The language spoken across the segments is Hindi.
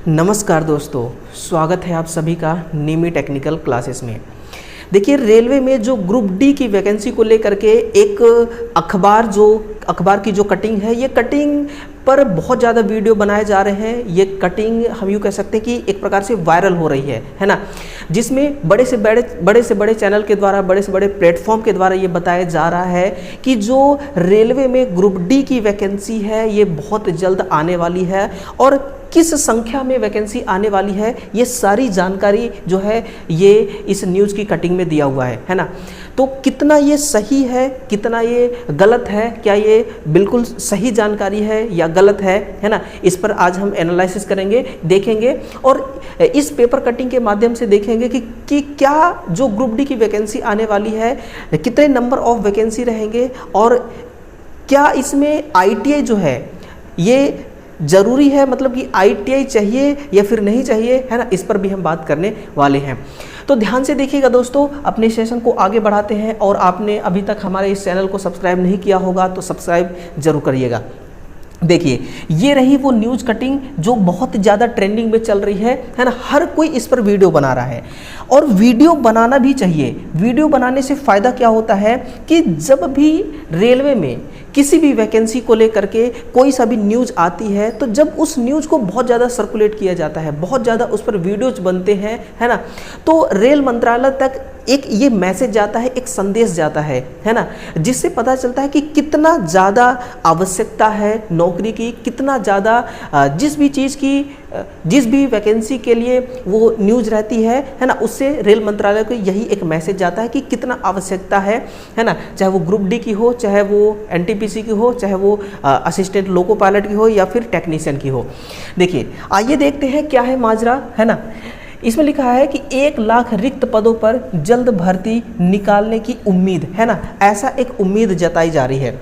नमस्कार दोस्तों, स्वागत है आप सभी का नीमी टेक्निकल क्लासेस में। देखिए, रेलवे में जो ग्रुप डी की वैकेंसी को लेकर के एक अखबार की जो कटिंग है, ये कटिंग पर बहुत ज़्यादा वीडियो बनाए जा रहे हैं। ये कटिंग हम यूँ कह सकते हैं कि एक प्रकार से वायरल हो रही है ना, जिसमें बड़े से बड़े चैनल के द्वारा, बड़े से बड़े प्लेटफॉर्म के द्वारा ये बताया जा रहा है कि जो रेलवे में ग्रुप डी की वैकेंसी है ये बहुत जल्द आने वाली है और किस संख्या में वैकेंसी आने वाली है, ये सारी जानकारी जो है ये इस न्यूज़ की कटिंग में दिया हुआ है ना। तो कितना ये सही है, कितना ये गलत है, क्या ये बिल्कुल सही जानकारी है या गलत है ना, इस पर आज हम एनालिसिस करेंगे, देखेंगे और इस पेपर कटिंग के माध्यम से देखेंगे कि क्या जो ग्रुप डी की वैकेंसी आने वाली है, कितने नंबर ऑफ वैकेंसी रहेंगे और क्या इसमें ITI जो है ये ज़रूरी है, मतलब कि ITI चाहिए या फिर नहीं चाहिए, है ना। इस पर भी हम बात करने वाले हैं। तो ध्यान से देखिएगा दोस्तों, अपने सेशन को आगे बढ़ाते हैं और आपने अभी तक हमारे इस चैनल को सब्सक्राइब नहीं किया होगा तो सब्सक्राइब जरूर करिएगा। देखिए, ये रही वो न्यूज़ कटिंग जो बहुत ज़्यादा ट्रेंडिंग में चल रही है ना। हर कोई इस पर वीडियो बना रहा है और वीडियो बनाना भी चाहिए। वीडियो बनाने से फ़ायदा क्या होता है कि जब भी रेलवे में किसी भी वैकेंसी को लेकर के कोई सा भी न्यूज़ आती है, तो जब उस न्यूज़ को बहुत ज़्यादा सर्कुलेट किया जाता है, बहुत ज़्यादा उस पर वीडियोज बनते हैं, है ना, तो रेल मंत्रालय तक एक ये मैसेज जाता है, एक संदेश जाता है ना, जिससे पता चलता है कि कितना ज़्यादा आवश्यकता है नौकरी की, कितना ज़्यादा जिस भी वैकेंसी के लिए वो न्यूज़ रहती है ना, उससे रेल मंत्रालय को यही एक मैसेज जाता है कि कितना आवश्यकता है ना, चाहे वो ग्रुप डी की हो, चाहे वो NTPC की हो, चाहे वो असिस्टेंट लोको पायलट की हो या फिर टेक्नीशियन की हो। देखिए, आइए देखते हैं क्या है माजरा, है ना। इसमें लिखा है कि 1 लाख रिक्त पदों पर जल्द भर्ती निकालने की उम्मीद, है ना, ऐसा एक उम्मीद जताई जा रही है।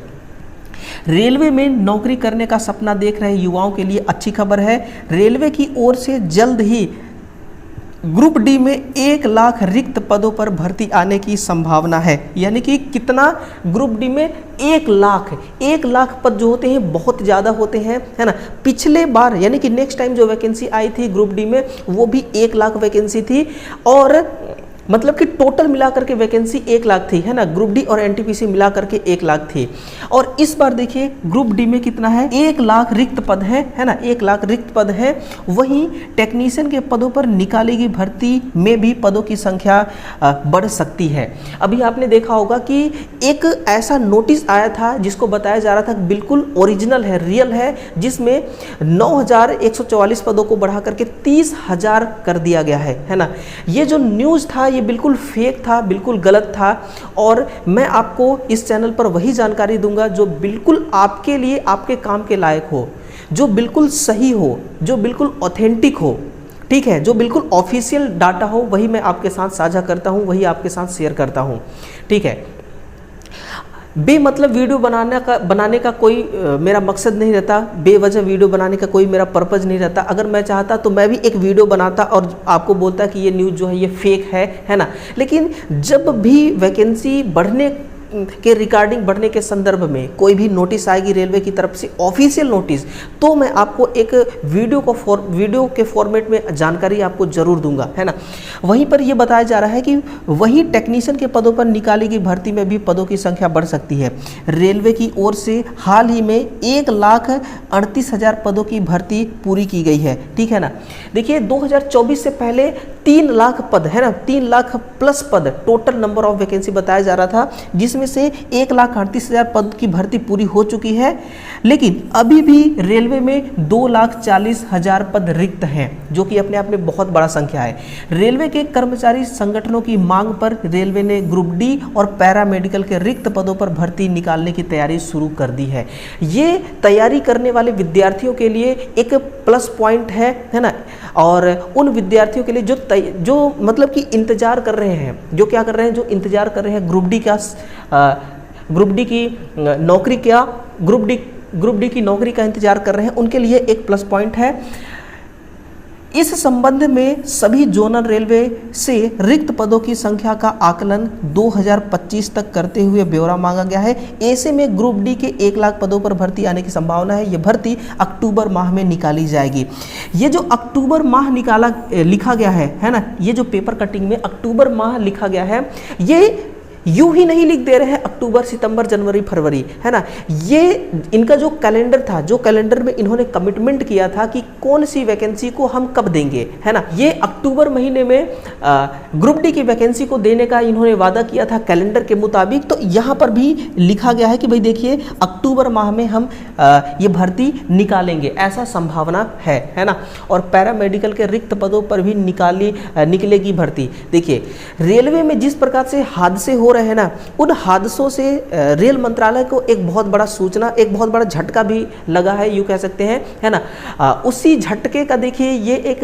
रेलवे में नौकरी करने का सपना देख रहे युवाओं के लिए अच्छी खबर है। रेलवे की ओर से जल्द ही ग्रुप डी में 1 लाख रिक्त पदों पर भर्ती आने की संभावना है। यानी कि कितना, ग्रुप डी में 1 लाख पद जो होते हैं बहुत ज़्यादा होते हैं, है ना। पिछले बार यानी कि नेक्स्ट टाइम जो वैकेंसी आई थी ग्रुप डी में, वो भी 1 लाख वैकेंसी थी और मतलब कि टोटल मिलाकर के वैकेंसी 1 लाख थी, है ना। ग्रुप डी और NTPC मिलाकर के 1 लाख थी और इस बार देखिए ग्रुप डी में कितना है, 1 लाख रिक्त पद है ना, 1 लाख रिक्त पद है। वहीं टेक्नीशियन के पदों पर निकालेगी भर्ती में भी पदों की संख्या बढ़ सकती है। अभी आपने देखा होगा कि एक ऐसा नोटिस आया था जिसको बताया जा रहा था बिल्कुल ओरिजिनल है, रियल है, जिसमें 9,144 पदों को बढ़ा करके 30,000 कर दिया गया है ना। ये जो न्यूज़ था ये बिल्कुल फेक था, बिल्कुल गलत था और मैं आपको इस चैनल पर वही जानकारी दूंगा जो बिल्कुल आपके लिए, आपके काम के लायक हो, जो बिल्कुल सही हो, जो बिल्कुल ऑथेंटिक हो, ठीक है, जो बिल्कुल ऑफिशियल डाटा हो, वही मैं आपके साथ साझा करता हूं, वही आपके साथ शेयर करता हूं, ठीक है। बेमतलब वीडियो बनाने का कोई मेरा मकसद नहीं रहता, बेवजह वीडियो बनाने का कोई मेरा पर्पज़ नहीं रहता। अगर मैं चाहता तो मैं भी एक वीडियो बनाता और आपको बोलता कि ये न्यूज़ जो है ये फेक है ना। लेकिन जब भी वैकेंसी बढ़ने के रिगार्डिंग, बढ़ने के संदर्भ में कोई भी नोटिस आएगी रेलवे की तरफ से, ऑफिशियल नोटिस, तो मैं आपको एक वीडियो के फॉर्मेट में जानकारी आपको जरूर दूंगा, है ना। वहीं पर यह बताया जा रहा है कि वही टेक्नीशियन के पदों पर निकालेगी भर्ती में भी पदों की संख्या बढ़ सकती है। रेलवे की ओर से हाल ही में 1,38,000 पदों की भर्ती पूरी की गई है, ठीक है ना। देखिए, 2024 से पहले 3 लाख पद, है ना, 3 लाख प्लस पद टोटल नंबर ऑफ वैकेंसी बताया जा रहा था, जिसमें से 1,38,000 पद की भर्ती पूरी हो चुकी है। लेकिन अभी भी रेलवे में 2,40,000 पद रिक्त हैं, जो कि अपने आप में बहुत बड़ा संख्या है। रेलवे के कर्मचारी संगठनों की मांग पर रेलवे ने ग्रुप डी और पैरामेडिकल के रिक्त पदों पर भर्ती निकालने की तैयारी शुरू कर दी है। ये तैयारी करने वाले विद्यार्थियों के लिए एक प्लस पॉइंट है ना। और उन विद्यार्थियों के लिए जो मतलब कि इंतजार कर रहे हैं, जो क्या कर रहे हैं, जो इंतजार कर रहे हैं ग्रुप डी की नौकरी का इंतजार कर रहे हैं, उनके लिए एक प्लस पॉइंट है। इस संबंध में सभी जोनल रेलवे से रिक्त पदों की संख्या का आकलन 2025 तक करते हुए ब्यौरा मांगा गया है। ऐसे में ग्रुप डी के 1 लाख पदों पर भर्ती आने की संभावना है। ये भर्ती अक्टूबर माह में निकाली जाएगी। ये जो अक्टूबर माह लिखा गया है ना, ये जो पेपर कटिंग में अक्टूबर माह लिखा गया है, ये यूं ही नहीं लिख दे रहे हैं अक्टूबर, सितंबर, जनवरी, फरवरी, है ना। ये इनका जो कैलेंडर था, जो कैलेंडर में इन्होंने कमिटमेंट किया था कि कौन सी वैकेंसी को हम कब देंगे, है ना। ये अक्टूबर महीने में ग्रुप डी की वैकेंसी को देने का इन्होंने वादा किया था कैलेंडर के मुताबिक। तो यहाँ पर भी लिखा गया है कि भाई देखिए अक्टूबर माह में हम ये भर्ती निकालेंगे, ऐसा संभावना है ना। और पैरामेडिकल के रिक्त पदों पर भी निकलेगी भर्ती। देखिए रेलवे में जिस प्रकार से हादसे हो रहे हैं ना, उन हादसों से रेल मंत्रालय को एक बहुत बड़ा सूचना, एक बहुत बड़ा झटका भी लगा है, यूँ कह सकते हैं, है ना। उसी झटके का देखिए ये एक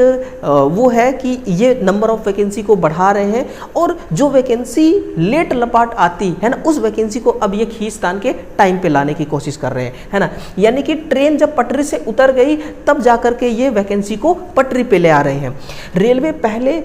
वो है कि ये नंबर ऑफ वैकेंसी को बढ़ा रहे हैं, और जो वैकेंसी लेट लपाट आती है ना, उस वैकेंसी को अब ये खींचतान के टाइम पे लाने की कोशिश कर रहे हैं, है ना। यानी कि ट्रेन जब पटरी से उतर गई तब जाकर के ये वैकेंसी को पटरी पे ले आ रहे हैं। रेलवे पहले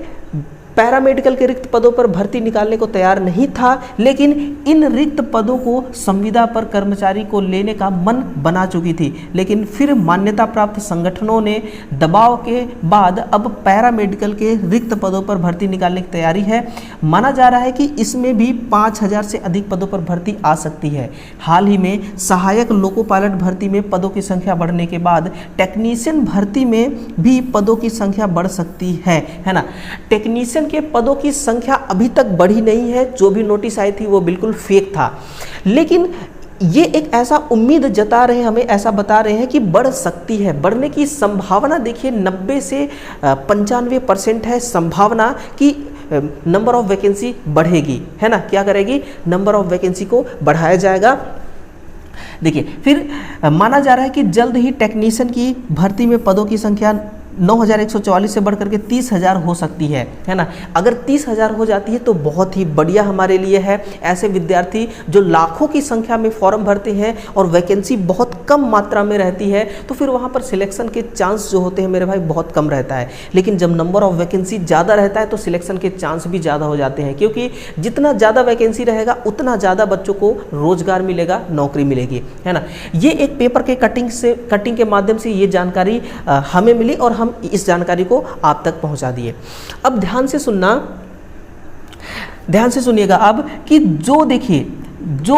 पैरामेडिकल के रिक्त पदों पर भर्ती निकालने को तैयार नहीं था, लेकिन इन रिक्त पदों को संविदा पर कर्मचारी को लेने का मन बना चुकी थी। लेकिन फिर मान्यता प्राप्त संगठनों ने दबाव के बाद अब पैरामेडिकल के रिक्त पदों पर भर्ती निकालने की तैयारी है। माना जा रहा है कि इसमें भी 5000 से अधिक पदों पर भर्ती आ सकती है। हाल ही में सहायक लोको पायलट भर्ती में पदों की संख्या बढ़ने के बाद टेक्नीशियन भर्ती में भी पदों की संख्या बढ़ सकती है ना। टेक्नीशियन के पदों की संख्या अभी तक बढ़ी नहीं है। जो भी नोटिस आई थी वो बिल्कुल फेक था, लेकिन ये एक ऐसा उम्मीद जता रहे हैं, हमें ऐसा बता रहे हैं कि बढ़ सकती है। बढ़ने की संभावना देखिए 90 से 95% है संभावना कि नंबर ऑफ वैकेंसी बढ़ेगी, है ना। क्या करेगी, नंबर ऑफ वैकेंसी को बढ़ाया जाएगा। देखिए फिर माना जा रहा है कि जल्द ही टेक्नीशियन की भर्ती में पदों की संख्या 9144 से बढ़कर के 30,000 हो सकती है ना। अगर 30,000 हो जाती है तो बहुत ही बढ़िया हमारे लिए है। ऐसे विद्यार्थी जो लाखों की संख्या में फॉर्म भरते हैं और वैकेंसी बहुत कम मात्रा में रहती है, तो फिर वहाँ पर सिलेक्शन के चांस जो होते हैं मेरे भाई बहुत कम रहता है। लेकिन जब नंबर ऑफ वैकेंसी ज़्यादा रहता है तो सिलेक्शन के चांस भी ज़्यादा हो जाते हैं, क्योंकि जितना ज़्यादा वैकेंसी रहेगा उतना ज़्यादा बच्चों को रोजगार मिलेगा, नौकरी मिलेगी, है ना। ये एक पेपर के कटिंग के माध्यम से ये जानकारी हमें मिली और हम इस जानकारी को आप तक पहुंचा दिए। अब ध्यान से सुनिएगा अब कि जो देखिए जो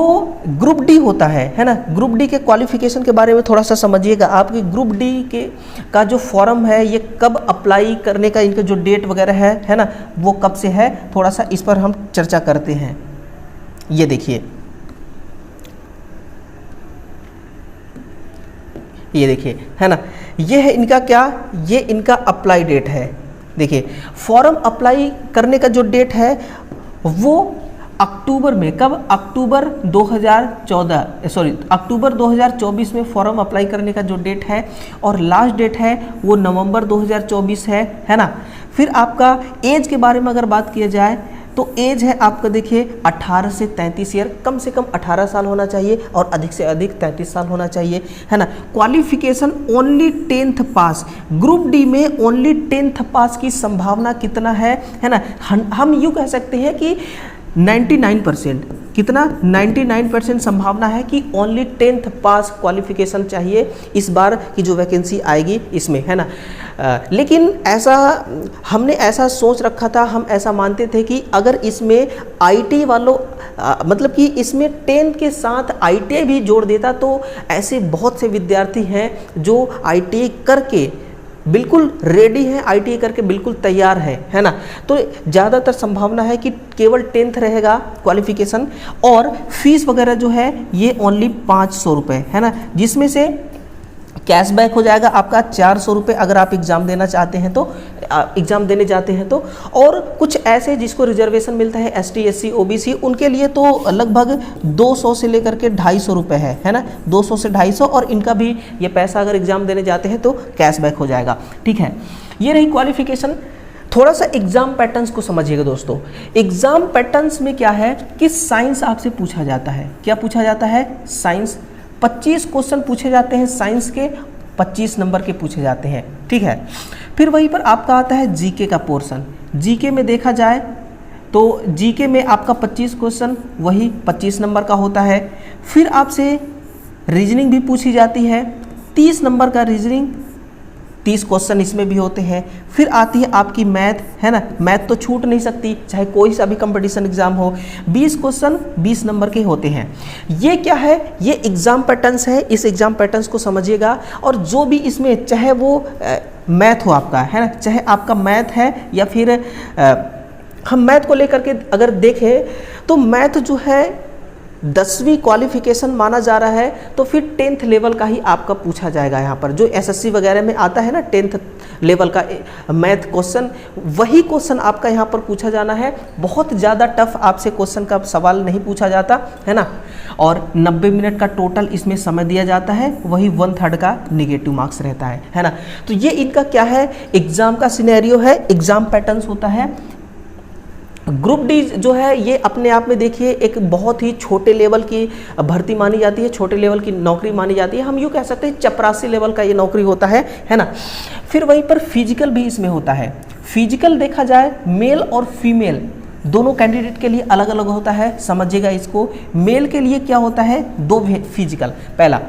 ग्रुप डी होता है ना, ग्रुप डी के क्वालिफिकेशन के बारे में थोड़ा सा समझिएगा आप कि ग्रुप डी का जो फॉर्म है ये कब अप्लाई करने का इनका जो डेट वगैरह है ना, वो कब से है, थोड़ा सा इस पर हम चर्चा करते हैं। ये देखिए, ये देखिए, है ना, ये है इनका क्या, ये इनका अप्लाई डेट है। देखिए फॉर्म अप्लाई करने का जो डेट है वो अक्टूबर में, कब, अक्टूबर 2024 में फॉर्म अप्लाई करने का जो डेट है, और लास्ट डेट है वो नवंबर 2024 है ना। फिर आपका एज के बारे में अगर बात किया जाए तो एज है आपका देखिए 18 से 33 ईयर, कम से कम 18 साल होना चाहिए और अधिक से अधिक 33 साल होना चाहिए, है ना। क्वालिफिकेशन ओनली 10th पास, ग्रुप डी में ओनली 10th पास की संभावना कितना है ना। हम यूँ कह सकते हैं कि 99%, कितना, 99% संभावना है कि ओनली 10th पास क्वालिफिकेशन चाहिए इस बार की जो वैकेंसी आएगी इसमें, है ना। लेकिन ऐसा हमने ऐसा सोच रखा था, हम ऐसा मानते थे कि अगर इसमें आईटी वालों मतलब कि इसमें 10th के साथ आईटीआई भी जोड़ देता तो ऐसे बहुत से विद्यार्थी हैं जो आईटीआई करके बिल्कुल रेडी हैं, आईटीआई करके बिल्कुल तैयार है ना। तो ज़्यादातर संभावना है कि केवल 10th रहेगा क्वालिफिकेशन, और फीस वगैरह जो है ये ओनली 500 रुपये, है ना, जिसमें से कैशबैक हो जाएगा आपका 400 रुपये अगर आप एग्ज़ाम देना चाहते हैं तो, एग्ज़ाम देने जाते हैं तो। और कुछ ऐसे जिसको रिजर्वेशन मिलता है ST SC OBC, उनके लिए तो लगभग 200 से लेकर के 250 रुपये है ना, 200 से 250, और इनका भी ये पैसा अगर एग्ज़ाम देने जाते हैं तो कैशबैक हो जाएगा, ठीक है। ये रही क्वालिफिकेशन। थोड़ा सा एग्ज़ाम पैटर्न्स को समझिएगा दोस्तों। एग्ज़ाम पैटर्न्स में क्या है कि साइंस आपसे पूछा जाता है, क्या पूछा जाता है, साइंस। 25 क्वेश्चन पूछे जाते हैं साइंस के, 25 नंबर के पूछे जाते हैं, ठीक है। फिर वहीं पर आपका आता है जीके का पोर्शन। जीके में देखा जाए तो जीके में आपका 25 क्वेश्चन वही 25 नंबर का होता है। फिर आपसे रीजनिंग भी पूछी जाती है, 30 नंबर का रीजनिंग, 30 क्वेश्चन इसमें भी होते हैं। फिर आती है आपकी मैथ, है ना, मैथ तो छूट नहीं सकती चाहे कोई सा भी कंपटीशन एग्जाम हो। 20 क्वेश्चन 20 नंबर के होते हैं। ये क्या है, ये एग्जाम पैटर्न्स है, इस एग्जाम पैटर्न्स को समझिएगा। और जो भी इसमें चाहे वो मैथ हो आपका, है ना, चाहे आपका मैथ है या फिर हम मैथ को लेकर के अगर देखें तो मैथ जो है 10वीं क्वालिफिकेशन माना जा रहा है, तो फिर 10th लेवल का ही आपका पूछा जाएगा। यहाँ पर जो एसएससी वगैरह में आता है ना 10th लेवल का मैथ क्वेश्चन, वही क्वेश्चन आपका यहाँ पर पूछा जाना है। बहुत ज़्यादा टफ आपसे क्वेश्चन का सवाल नहीं पूछा जाता है ना। और 90 मिनट का टोटल इसमें समय दिया जाता है, वही 1/3 का निगेटिव मार्क्स रहता है ना। तो ये इनका क्या है, एग्जाम का सिनेरियो है, एग्जाम पैटर्न्स होता है। ग्रुप डी जो है ये अपने आप में देखिए एक बहुत ही छोटे लेवल की भर्ती मानी जाती है, छोटे लेवल की नौकरी मानी जाती है। हम यूँ कह सकते हैं चपरासी लेवल का ये नौकरी होता है ना। फिर वहीं पर फिजिकल भी इसमें होता है। फिजिकल देखा जाए मेल और फीमेल दोनों कैंडिडेट के लिए अलग अलग होता है, समझिएगा इसको। मेल के लिए क्या होता है, 2 फिजिकल। पहला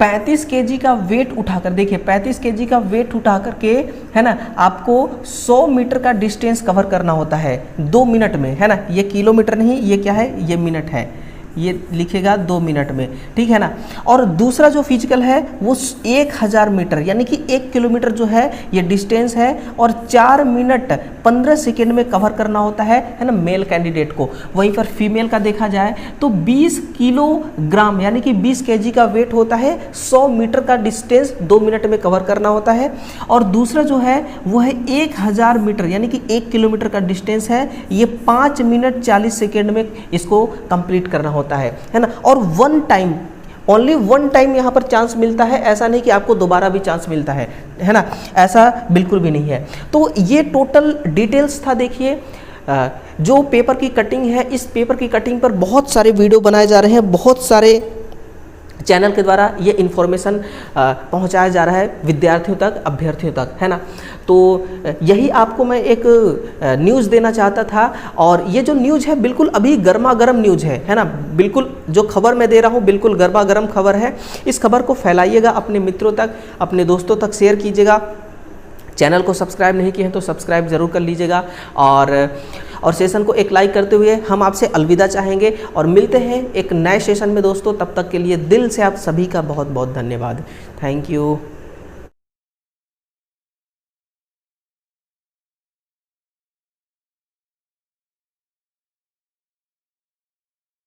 35 केजी का वेट उठाकर, देखिए 35 केजी का वेट उठा करके, है ना, आपको 100 मीटर का डिस्टेंस कवर करना होता है 2 मिनट में, है ना। ये किलोमीटर नहीं, ये क्या है, ये मिनट है, ये लिखेगा 2 मिनट में, ठीक है ना। और दूसरा जो फिजिकल है वो 1000 मीटर यानी कि 1 किलोमीटर जो है ये डिस्टेंस है, और 4 मिनट 15 सेकेंड में कवर करना होता है ना, मेल कैंडिडेट को। वहीं पर फीमेल का देखा जाए तो 20 किलोग्राम यानी कि 20 केजी का वेट होता है, 100 मीटर का डिस्टेंस 2 मिनट में कवर करना होता है। और दूसरा जो है वो है 1000 मीटर यानी कि 1 किलोमीटर का डिस्टेंस है, ये 5 मिनट 40 सेकेंड में इसको कंप्लीट करना होता है ना। और 1 टाइम, ओनली 1 टाइम यहाँ पर चांस मिलता है, ऐसा नहीं कि आपको दोबारा भी चांस मिलता है ना, ऐसा बिल्कुल भी नहीं है। तो ये टोटल डिटेल्स था। देखिए जो पेपर की कटिंग है, इस पेपर की कटिंग पर बहुत सारे वीडियो बनाए जा रहे हैं, बहुत सारे चैनल के द्वारा ये इन्फॉर्मेशन पहुंचाया जा रहा है विद्यार्थियों तक, अभ्यर्थियों तक, है ना। तो यही आपको मैं एक न्यूज़ देना चाहता था। और ये जो न्यूज़ है बिल्कुल अभी गर्मा गर्म न्यूज़ है ना। बिल्कुल जो खबर मैं दे रहा हूँ बिल्कुल गर्मा गर्म खबर है। इस खबर को फैलाइएगा अपने मित्रों तक, अपने दोस्तों तक शेयर कीजिएगा। चैनल को सब्सक्राइब नहीं किए हैं तो सब्सक्राइब ज़रूर कर लीजिएगा। और सेशन को एक लाइक करते हुए हम आपसे अलविदा चाहेंगे और मिलते हैं एक नए सेशन में दोस्तों। तब तक के लिए दिल से आप सभी का बहुत बहुत धन्यवाद। Thank you.